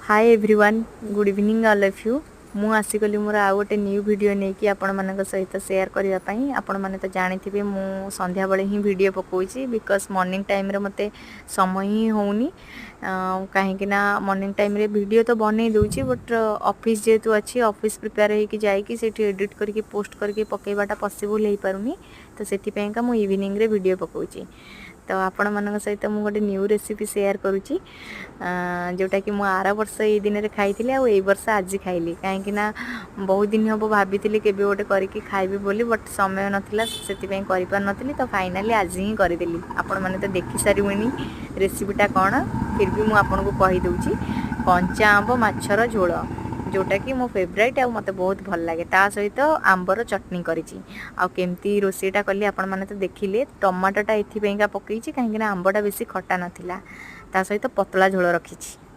Hi everyone good evening all of you मु आसीगली मोर आउ गोटे न्यू वीडियो नहीं कि आपण मान सहित शेयर करने आपण मैंने तो जानी मु संध्या बेले ही वीडियो पकाउछि बिकॉज मॉर्निंग टाइम रे मते समय ही होनी कहीं मॉर्निंग टाइम रे वीडियो तो बनै दूची बट ऑफिस जेतु अच्छी ऑफिस प्रिपेयर होइकि जाइकि सेठी एडिट करके पोस्ट करके पकेबाटा पॉसिबल हो पारुनी तो सेठी का मु इवनिंग रे वीडियो पकाउछि तो आपण मान सहित मु गोटे न्यू रेसिपी शेयर करुच्ची जोटा कि मु आर वर्ष ये दिन में खाई आ वर्ष आज खाइली कहीं बहुत दिन हम भाभी केबे गोटे करके खाइबी बोली बट समय नाला से पार नी तो फाइनाली आज ही करदेली आपण मैंने तो देखी सारूनी रेसिपीटा कौन फिर भी मुझे कहीदे कंचा आंब माछर झोल जोटा कि मो फेवरेट आ मते बहुत भल लगे ता सहित आंबर चटनी करिछि आ केमती रोसेटा कली आपण माने तो देखिले टमाटोटा एथि पेंगा पकईछि काहे कि आंबटा बेसी खट्टा नथिला ता सहित पतला झोल रखिछि।